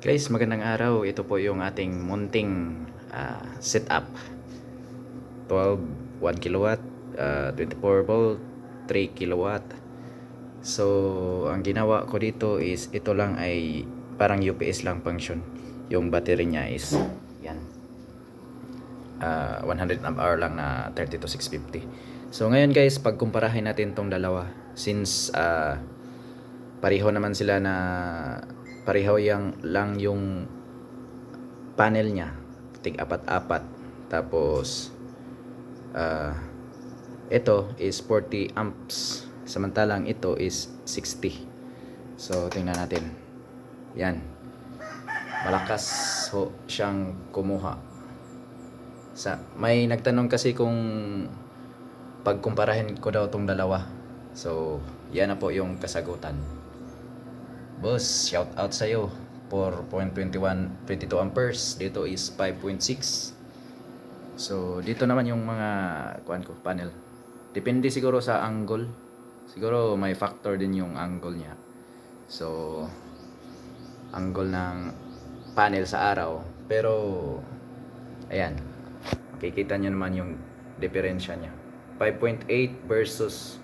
Guys, magandang araw. Ito po yung ating munting setup. 12, 1 kilowatt, 24 volt, 3 kilowatt. So, ang ginawa ko dito is ito lang ay parang UPS lang function. Yung battery niya is yan. 100 amp hour lang na 32650. So, ngayon guys, pagkumparahin natin tong dalawa since pareho naman sila na pareho lang yung panel niya, tig apat-apat. Tapos ito is 40 amps, samantalang ito is 60. So tingnan natin. Yan, malakas ho siyang kumuha. May nagtanong kasi kung pagkumparahin ko daw tong dalawa. So yan na po yung kasagutan. Boss, shout out sa iyo. 4.21 22 amperes, dito is 5.6. So dito naman yung mga panel. Depende siguro sa angle. Siguro may factor din yung angle niya. So angle ng panel sa araw. Pero ayan, makikita nyo naman yung diferensya niya. 5.8 versus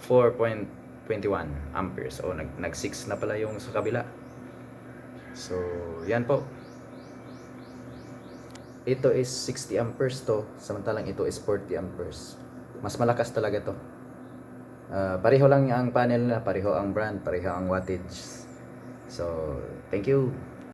4.21 amperes. O nag 6 na pala yung sa kabila. So yan po. Ito is 60 amperes to, samantalang ito is 40 amperes. Mas malakas talaga to. Pareho lang ang panel na, pareho ang brand, pareho ang wattage. So thank you.